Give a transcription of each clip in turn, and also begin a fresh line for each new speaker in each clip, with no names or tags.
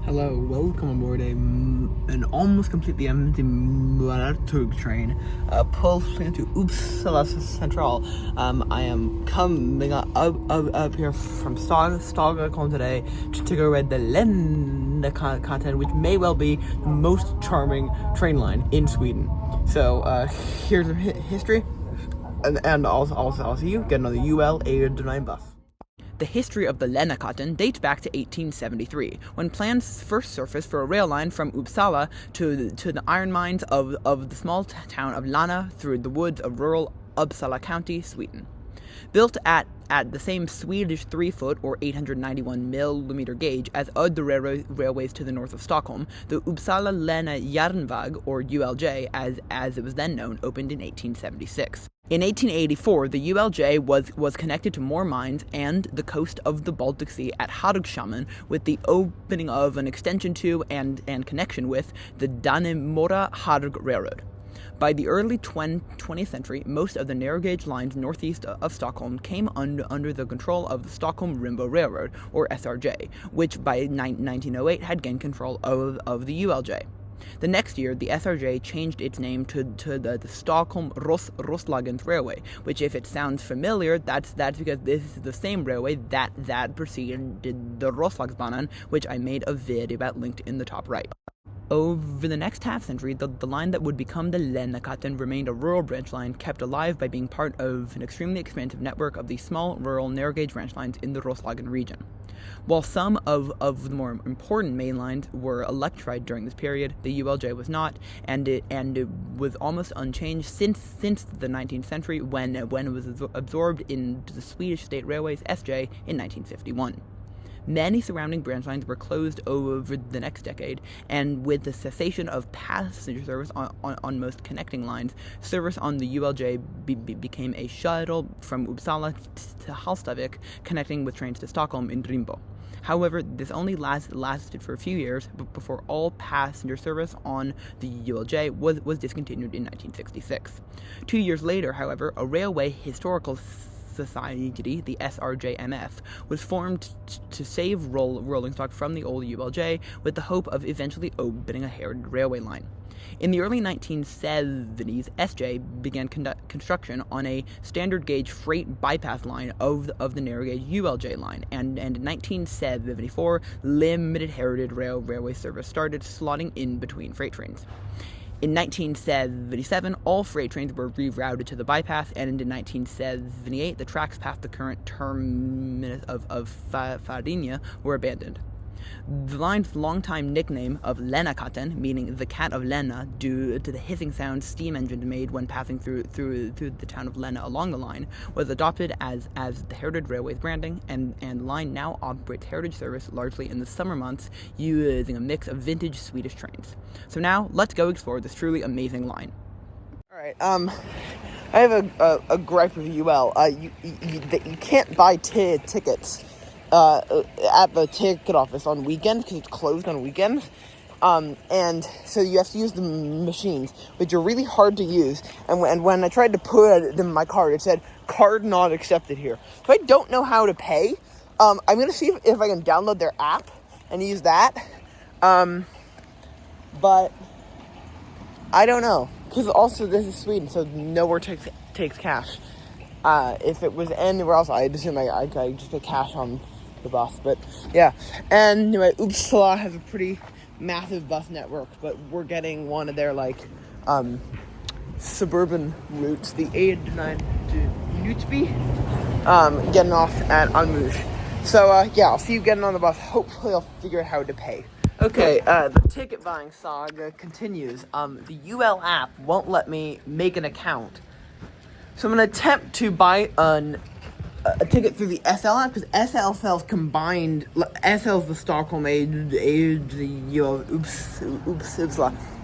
Hello, welcome aboard an almost completely empty Marielund train pulling into Uppsala Central. I am coming up here from Stockholm today to go read the Länna content, which may well be the most charming train line in Sweden. So here's the history, and I'll see you get another UL 809 bus.
The history of the Länna dates back to 1873, when plans first surfaced for a rail line from Uppsala to the iron mines of the small town of Länna through the woods of rural Uppsala County, Sweden. Built at the same Swedish 3-foot or 891mm gauge as other railways to the north of Stockholm, the Uppsala-Länna Järnväg, or ULJ as it was then known, opened in 1876. In 1884, the ULJ was connected to more mines and the coast of the Baltic Sea at Hargshamn, with the opening of an extension to and connection with the Dannemora-Harg Railroad. By the early 20th century, most of the narrow-gauge lines northeast of Stockholm came under the control of the Stockholm-Rimbo Railroad, or SRJ, which by 1908 had gained control of the ULJ. The next year, the SRJ changed its name to the Stockholm-Roslagens Railway, which, if it sounds familiar, that's because this is the same railway that preceded the Roslagsbanan, which I made a video about linked in the top right. Over the next half-century, the line that would become the Länna remained a rural branch line, kept alive by being part of an extremely expansive network of these small, rural, narrow-gauge branch lines in the Roslagen region. While some of the more important main lines were electrified during this period, the ULJ was not, and it was almost unchanged since the 19th century when it was absorbed into the Swedish State Railways (SJ) in 1951. Many surrounding branch lines were closed over the next decade, and with the cessation of passenger service on most connecting lines, service on the ULJ became a shuttle from Uppsala to Hallstavik, connecting with trains to Stockholm in Rimbo. However, this only lasted for a few years before all passenger service on the ULJ was discontinued in 1966. 2 years later, however, a railway historical society, the SRJMF, was formed to save rolling stock from the old ULJ with the hope of eventually opening a heritage railway line. In the early 1970s, SJ began construction on a standard gauge freight bypass line of the narrow gauge ULJ line, and in 1974, limited heritage railway service started slotting in between freight trains. In 1977, all freight trains were rerouted to the bypass, and in 1978, the tracks past the current terminus of Faringe were abandoned. The line's longtime nickname of Länna, meaning the cat of Länna, due to the hissing sound steam engines made when passing through the town of Länna along the line, was adopted as the Heritage Railway's branding, and the line now operates heritage service largely in the summer months using a mix of vintage Swedish trains. So now, let's go explore this truly amazing line.
Alright, I have a gripe with UL. You can't buy tickets at the ticket office on weekends because it's closed on weekends, and so you have to use the machines, which are really hard to use. And when I tried to put it in my card, it said "card not accepted here." So I don't know how to pay. I'm gonna see if I can download their app and use that, but I don't know, because also this is Sweden, so nowhere takes cash. If it was anywhere else, I'd assume I just pay cash on the bus, but yeah. And anyway, Uppsala has a pretty massive bus network, but we're getting one of their suburban routes, the 809 to Knutby, getting off at Almuz. So yeah, I'll see you getting on the bus. Hopefully I'll figure out how to pay. Okay, the ticket buying saga continues. The UL app won't let me make an account, so I'm going to attempt to buy a ticket through the SL app, because SL sells combined. SL is the Stockholm Uppsala.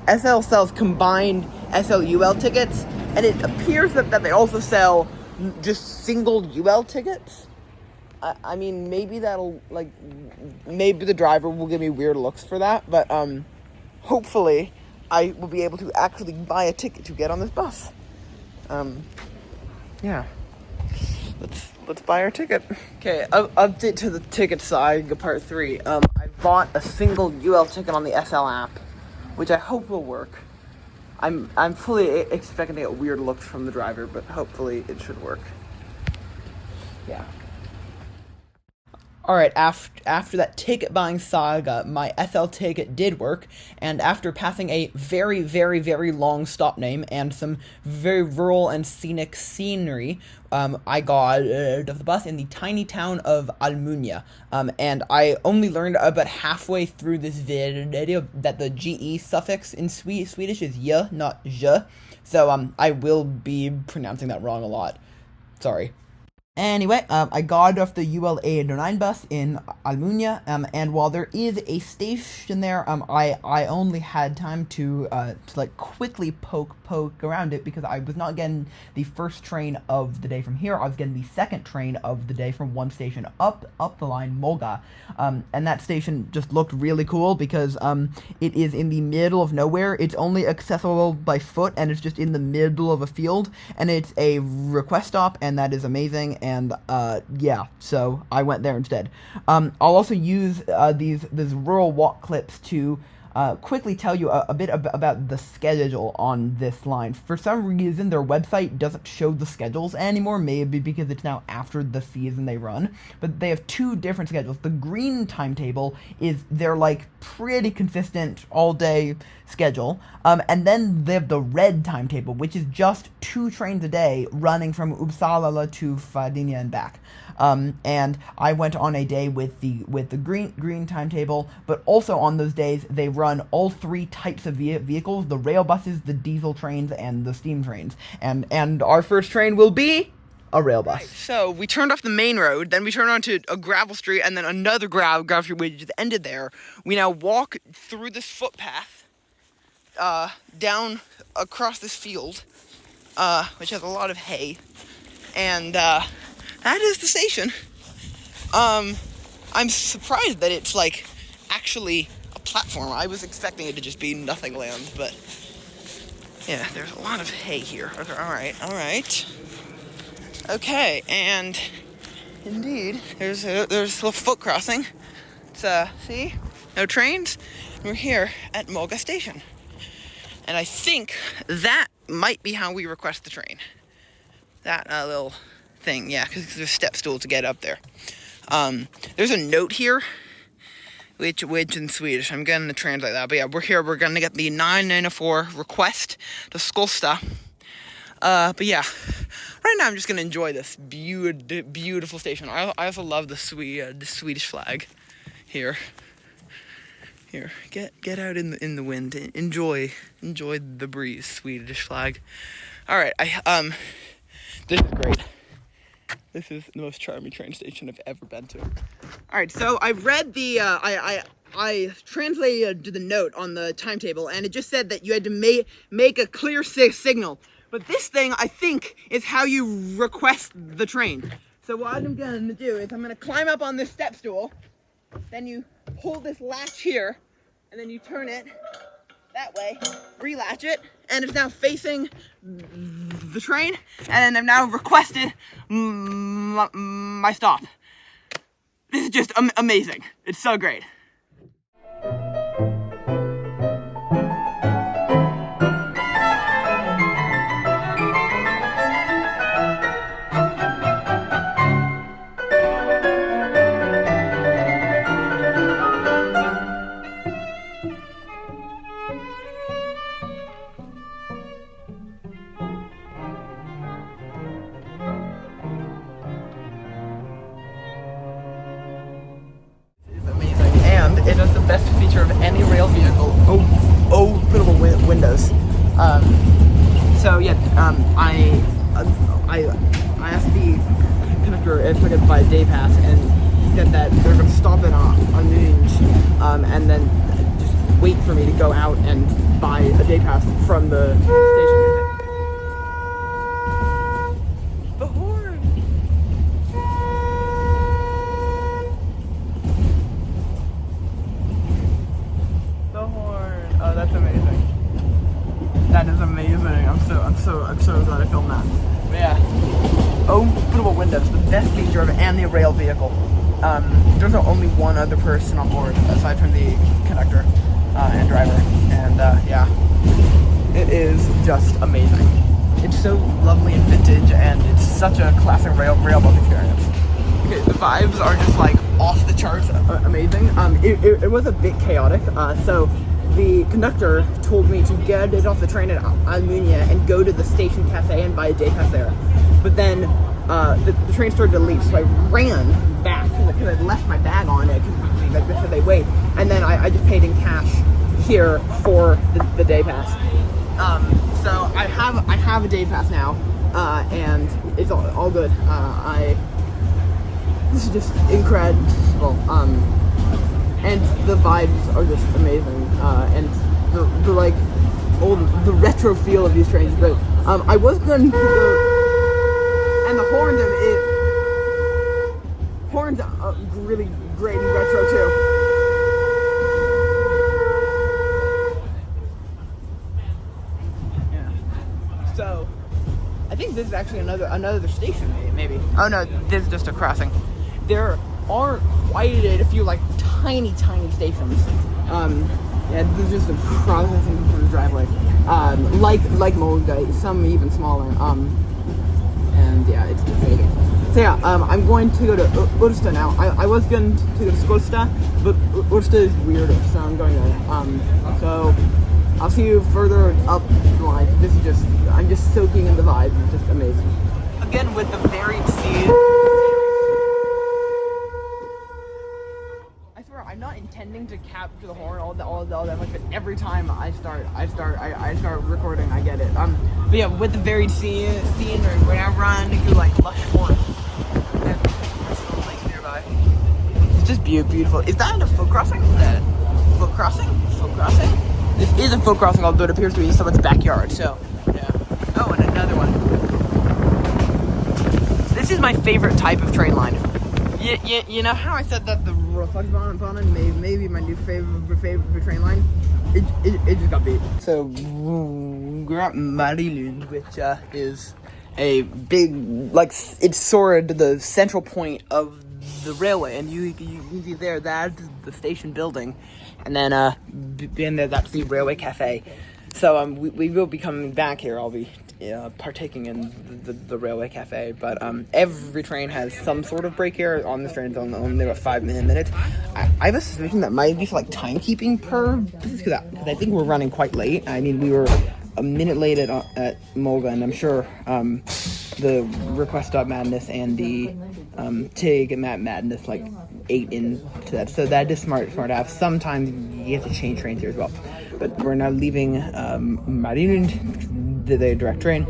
SL sells combined SL-UL tickets, and it appears that they also sell just single UL tickets. I mean, maybe maybe the driver will give me weird looks for that, but hopefully I will be able to actually buy a ticket to get on this bus. Yeah. Let's buy our ticket. Okay, update to the ticket saga, part 3. I've bought a single UL ticket on the SL app, which I hope will work. I'm fully expecting to get weird looks from the driver, but hopefully it should work. Yeah. Alright, after that ticket buying saga, my SL ticket did work, and after passing a very, very, very long stop name and some very rural and scenic scenery, I got off the bus in the tiny town of Almunia, and I only learned about halfway through this video that the GE suffix in Swedish is y, not je, so I will be pronouncing that wrong a lot. Sorry. Anyway, I got off the UL 809 bus in Almunia, and while there is a station there, I only had time to like quickly poke around it because I was not getting the first train of the day from here. I was getting the second train of the day from one station up the line, Molga, and that station just looked really cool because it is in the middle of nowhere. It's only accessible by foot, and it's just in the middle of a field, and it's a request stop, and that is amazing. And yeah, so I went there instead. I'll also use these rural walk clips to quickly tell you a bit about the schedule on this line. For some reason, their website doesn't show the schedules anymore, maybe because it's now after the season they run, but they have two different schedules. The green timetable is their, like, pretty consistent all-day schedule, and then they have the red timetable, which is just 2 trains a day running from Uppsala to Faringe and back. And I went on a day with the green timetable, but also on those days they run all 3 types of vehicles: the rail buses, the diesel trains, and the steam trains. And our first train will be a rail bus. Right, so we turned off the main road, then we turned onto a gravel street, and then another gravel street, which just ended there. We now walk through this footpath down across this field, which has a lot of hay, and that is the station. I'm surprised that it's, like, actually a platform. I was expecting it to just be nothing land, but yeah, there's a lot of hay here. Okay, alright. Okay, and indeed, there's a little foot crossing. It's, see? No trains. We're here at Molga Station. And I think that might be how we request the train. That little thing, yeah, because there's a step stool to get up there. There's a note here, which in Swedish, I'm going to translate that, but yeah, we're here, we're going to get the 994 request to Skolsta. But yeah, right now I'm just going to enjoy this beautiful station. I also love the Swedish flag here. Here, get out in the wind, enjoy the breeze, Swedish flag. All right, this is great. This is the most charming train station I've ever been to. All right, so I read the I translated the note on the timetable, and it just said that you had to make a clear signal. But this thing, I think, is how you request the train. So what I'm going to do is I'm going to climb up on this step stool, then you hold this latch here, and then you turn it that way, relatch it, and it's now facing the train, and I've now requested my stop. This is just amazing. It's so great. It has the best feature of any rail vehicle: openable windows. So yeah, I asked the conductor if I could buy a day pass, and he said that they're going to stop it on Faringe, and then just wait for me to go out and buy a day pass from the station. The horn! Oh, that's amazing. That is amazing. I'm so glad I filmed that. But yeah, openable windows, the best feature of any rail vehicle. There's only one other person on board aside from the conductor and driver, and yeah, it is just amazing. It's so lovely and vintage, and it's such a classic rail bus experience. Okay, the vibes are just like off the charts, amazing. It was a bit chaotic, so the conductor told me to get it off the train at Almunia and go to the station cafe and buy a day pass there. But then the train started to leave, so I ran back because I'd left my bag on it before they wait, and then I just paid in cash here for the day pass. So I have a day pass now, and it's all good. This is just incredible. And the vibes are just amazing, and the like the retro feel of these trains is great. I was going to go, and the horns are really great and retro too. Yeah. So I think this is actually another station, maybe. Oh no, this is just a crossing. There are quite a few like tiny stations. Yeah, this is just a crossing for the driveway. Like Molga, some even smaller. And yeah, it's amazing. So yeah, I'm going to go to Ursta now. I was going to go to Skosta, but Ursta is weirder, so I'm going there. So I'll see you further up the line. This is just, I'm just soaking in the vibe. It's just amazing. Again, with the varied scene. I swear, I'm not intending to capture the horn all that much, but every time I start recording, I get it. But yeah, with the varied scene, we're now running through like lush forest. And there's a little lake nearby. It's just beautiful. Is that a foot crossing? Foot crossing? Foot crossing? This is a foot crossing, although it appears to be someone's backyard. So yeah. Oh, and another one. This is my favorite type of train line. You know how I said that the Refleksbanen may be my new favorite train line? It just got beat. So we're at Marielund, which is a big, like, it's sort of the central point of the railway, and you can see there, that's the station building, and then being there, that's the railway cafe. So we will be coming back here. I'll be partaking in the railway cafe, but every train has some sort of break here. On this train, it's only about 5 minutes. I have a suspicion that might be for like timekeeping purposes, because I think we're running quite late. I mean, we were a minute late at Molga, and I'm sure the Request Madness and the TIG Madness like ate into that. So that is smart to have. Sometimes you have to change trains here as well. But we're now leaving Marielund, the direct train,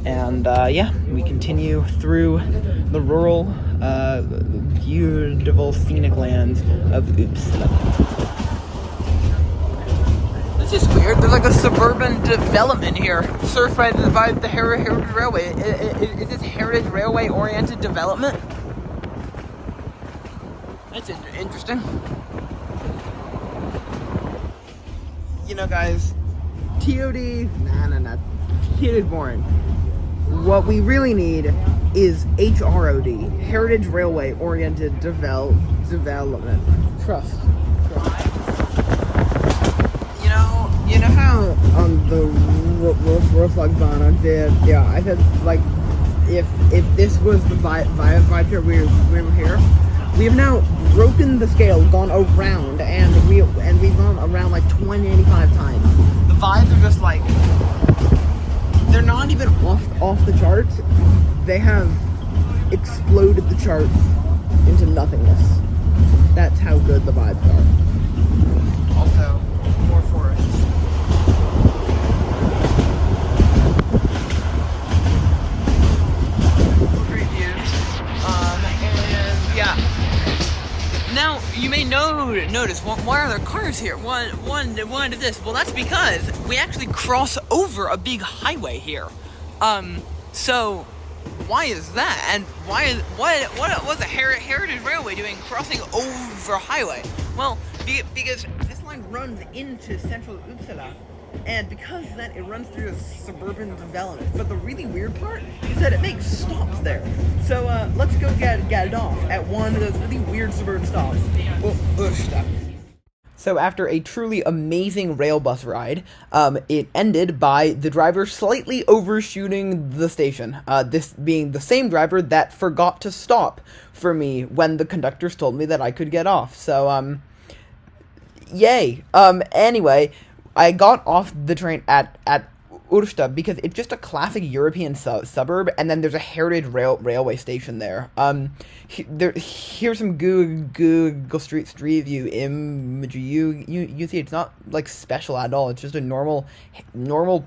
and yeah, we continue through the rural, beautiful, scenic lands of Uppsala. This is weird. There's like a suburban development here, served by the Heritage Railway. Is this Heritage Railway oriented development? That's interesting. You know, guys, TOD, nah. It is boring. What we really need is HROD, Heritage Railway Oriented Development. Trust. You know how on the Refleksbanen did, yeah, I said, like, if this was the vibe here, we were here. We have now broken the scale, gone around, and we've gone around like 25 times. The vibes are just like, they're not even off the charts. They have exploded the charts into nothingness. That's how good the vibes are. Also, more forests. Great views. And yeah. Now, you may notice, why are there cars here? One is this. Well, that's because we actually cross over a big highway here. So, why is that? And what was the Heritage Railway doing crossing over a highway? Well, because this line runs into central Uppsala, And because of that, it runs through a suburban development. But the really weird part is that it makes stops there. So let's go get it off at one of those really weird suburban stops. So after a truly amazing rail bus ride, it ended by the driver slightly overshooting the station. This being the same driver that forgot to stop for me when the conductors told me that I could get off. So, yay. Anyway, I got off the train at Ursta because it's just a classic European suburb, and then there's a heritage railway station there. Here's some Google Street view imagery. You see, it's not like special at all. It's just a normal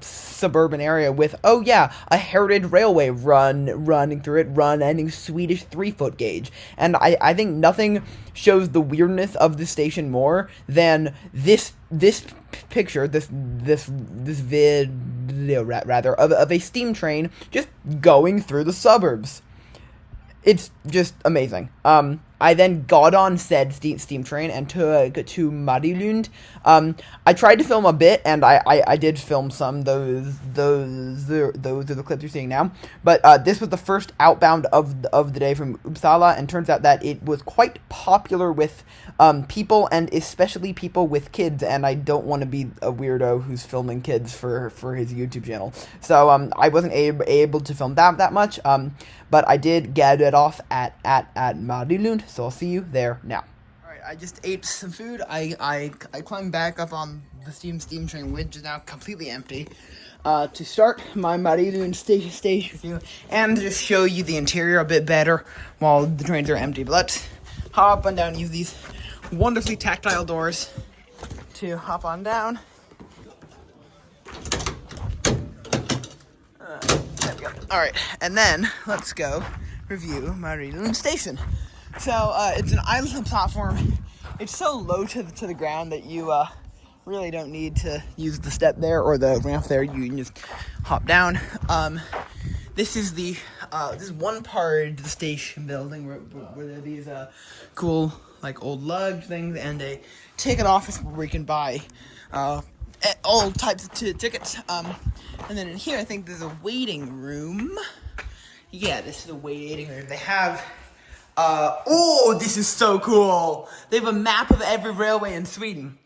suburban area with a heritage railway running through it, running Swedish 3-foot gauge. And I think nothing shows the weirdness of the station more than this picture, this video rather of a steam train just going through the suburbs. It's just amazing. I then got on said steam train and to Marielund. I tried to film a bit, and I did film some. Those are the clips you're seeing now. But this was the first outbound of the day from Uppsala, and turns out that it was quite popular with people, and especially people with kids. And I don't want to be a weirdo who's filming kids for his YouTube channel. So I wasn't able to film that much. But I did get it off at Marielund, so I'll see you there now. Alright, I just ate some food. I climbed back up on the steam train, which is now completely empty, to start my Marielund station with you, and just show you the interior a bit better while the trains are empty. But let's hop on down and use these wonderfully tactile doors to hop on down. Alright, and then let's go review Marielund Station. So, it's an island platform. It's so low to the ground that you really don't need to use the step there or the ramp there. You can just hop down. This is this is one part of the station building where there are these cool, like, old lug things and a ticket office where you can buy all types of tickets. And then in here, I think there's a waiting room. Yeah, this is a waiting room. They have, this is so cool. They have a map of every railway in Sweden.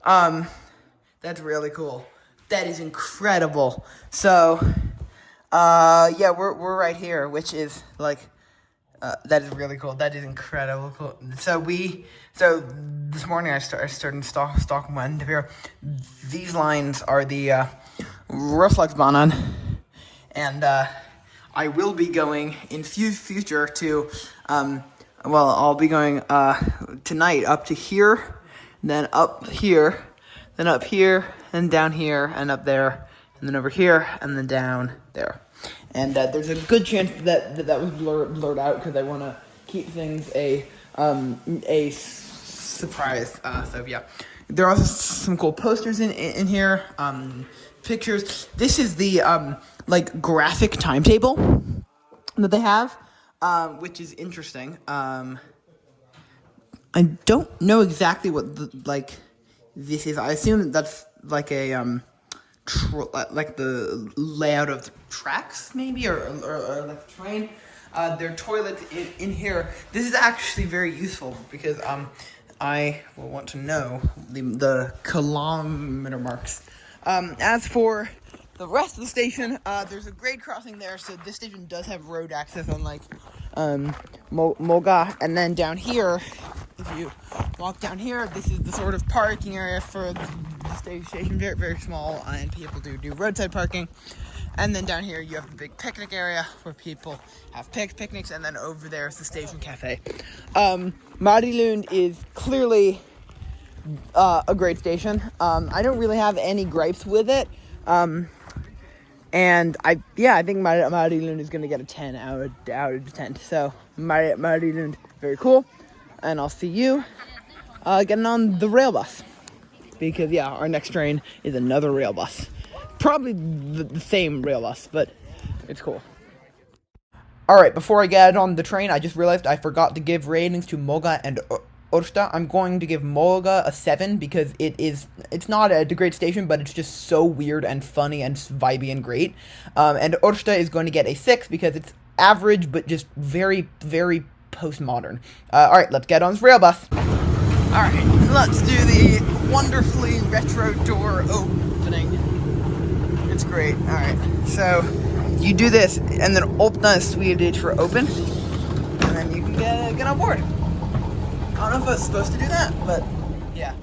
That's really cool. That is incredible. So, we're right here, which is, like, that is really cool. That is incredible cool. So this morning I started stalking my interview. These lines are the Reflexbanan, and I will be going in future to I'll be going tonight up to here, then up here, then up here, and down here, and up there, and then over here, and then down there. And there's a good chance that was blurred out because I want to keep things a surprise. So yeah, there are also some cool posters in here, pictures. This is the like graphic timetable that they have, which is interesting. I don't know exactly what this is. I assume that's like a like the layout of the tracks, maybe, or like the train. There are toilets in here. This is actually very useful because I will want to know the kilometer marks. As for the rest of the station, there's a grade crossing there, so this station does have road access, unlike Moga. And then down here, if you walk down here, this is the sort of parking area for the station. Very, very small, and people do roadside parking. And then down here, you have the big picnic area where people have picnics, and then over there is the station cafe. Marielund is clearly a great station. I don't really have any gripes with it. And I think Marielund is going to get a 10 out of 10. So, Marielund, very cool. And I'll see you getting on the rail bus. Because, our next train is another rail bus. Probably the same rail bus, but it's cool. Alright, before I get on the train, I just realized I forgot to give ratings to Moga and
Orsta. I'm going to give Måga a 7 because it's not a great station, but it's just so weird and funny and vibey and great. And Orsta is going to get a 6 because it's average, but just very, very postmodern. Alright, let's get on this rail bus. Alright, let's do the wonderfully retro door opening. It's great. Alright, so you do this, and then Opna is Swedish for open, and then you can get on board. I don't know if I was supposed to do that, but yeah.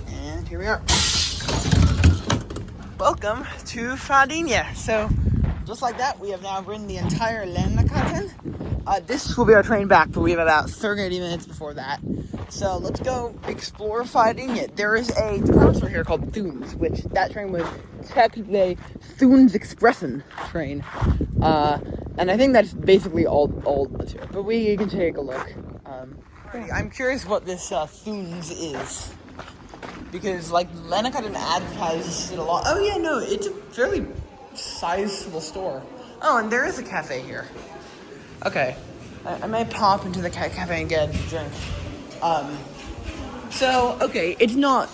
And here we are. Welcome to Faringe. So, just like that, we have now ridden the entire Länakatten. This will be our train back, but we have about 30 minutes before that. So let's go explore Faringe. There is a department store here called Thunes, which that train was technically a Thunes Expressen train. And I think that's basically all that's here. But we can take a look. I'm curious what this Thunes is. Because, like, Länakatten advertises it a lot. Oh, yeah, no, it's a fairly sizable store. Oh, and there is a cafe here. Okay. I may pop into the cafe and get a drink. So, okay, it's not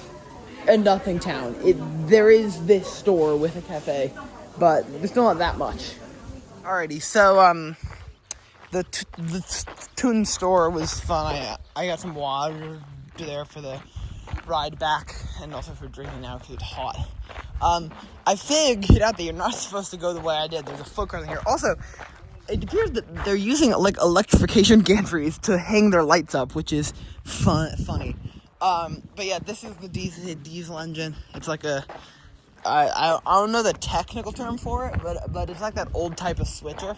a nothing town. There is this store with a cafe, but there's still not that much. Alrighty, so, the Tune store was fun. I got some water there for the ride back, and also for drinking now because it's hot. I figured out that you're not supposed to go the way I did. There's a foot cart here. Also, it appears that they're using like electrification gantries to hang their lights up, which is funny. But yeah, this is the diesel engine. It's like I don't know the technical term for it, but it's like that old type of switcher.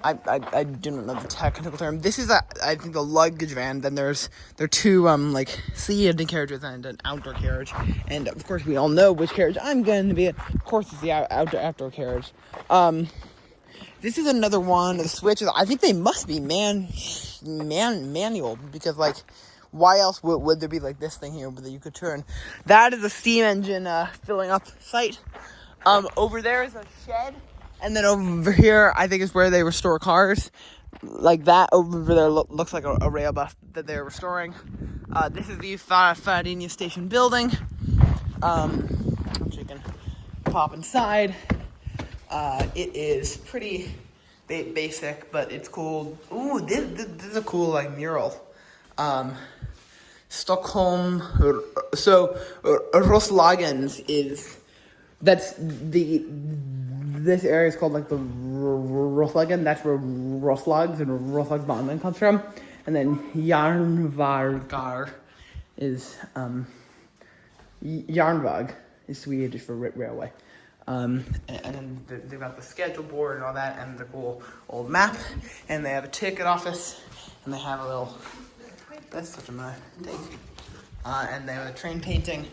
I do not know the technical term. This is I think the luggage van. Then there are two like seated carriages and an outdoor carriage. And of course we all know which carriage I'm going to be in. Of course it's the outdoor carriage. This is another one of the switches. I think they must be manual because like why else would there be like this thing here that you could turn? That is a steam engine filling up site. Over there is a shed. And then over here, I think is where they restore cars. Like that over there looks like a rail bus that they're restoring. This is the Faringe station building. You can pop inside. It is pretty basic, but it's cool. Ooh, this is a cool like mural. Stockholm. So Roslagens is this area is called like the Roslagen. That's where Roslags and Roslagsbanan comes from. And then Järnvägar is Järnväg is Swedish for railway. And then they've got the schedule board and all that, and the cool old map. And they have a ticket office, and they have a little. That's such a thing. And they have a train painting.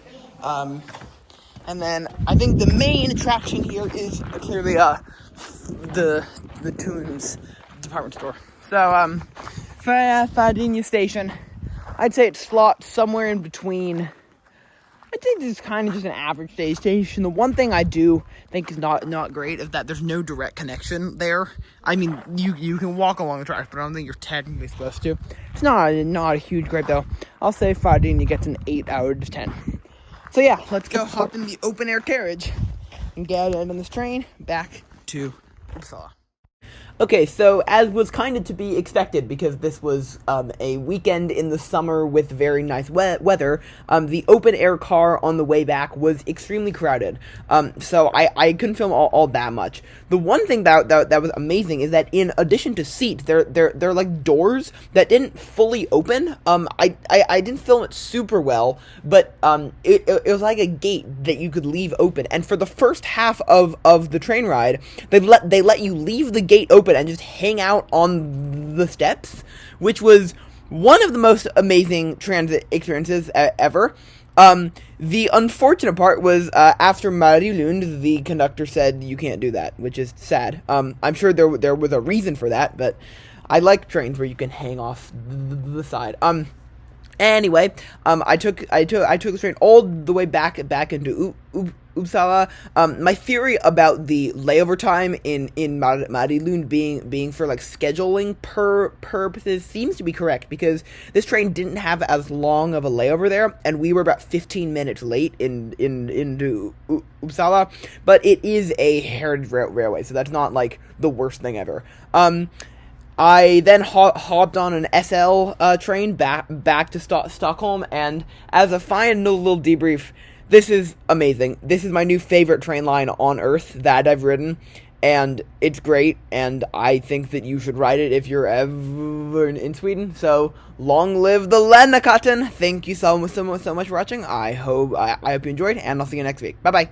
And then I think the main attraction here is clearly the Tunes department store. So Faringe station, I'd say it's slot somewhere in between. I think it's kind of just an average station. The one thing I do think is not great is that there's no direct connection there. I mean, you can walk along the tracks, but I don't think you're technically supposed to. It's not a huge gripe though. I'll say Faringe gets an 8 out of 10. So yeah, let's go hop in the open air carriage and get on this train back to Uppsala. Okay, so as was kind of to be expected, because this was a weekend in the summer with very nice weather, the open air car on the way back was extremely crowded. So I couldn't film all that much. The one thing that was amazing is that in addition to seats, there are like doors that didn't fully open. I didn't film it super well, but it was like a gate that you could leave open. And for the first half of the train ride, they let you leave the gate open and just hang out on the steps, which was one of the most amazing transit experiences ever. The unfortunate part was after Marielund, the conductor said you can't do that, which is sad. I'm sure there was a reason for that, but I like trains where you can hang off the side. Anyway, I took the train all the way back into Uppsala. My theory about the layover time in Marielund being for like scheduling purposes seems to be correct, because this train didn't have as long of a layover there, and we were about 15 minutes late into Uppsala. But it is a heritage railway, so that's not like the worst thing ever. I then hopped on an SL train back to Stockholm, and as a final little debrief, this is amazing. This is my new favorite train line on Earth that I've ridden, and it's great, and I think that you should ride it if you're ever in Sweden. So, long live the Lennakatten! Thank you so much for watching. I hope you enjoyed, and I'll see you next week. Bye-bye!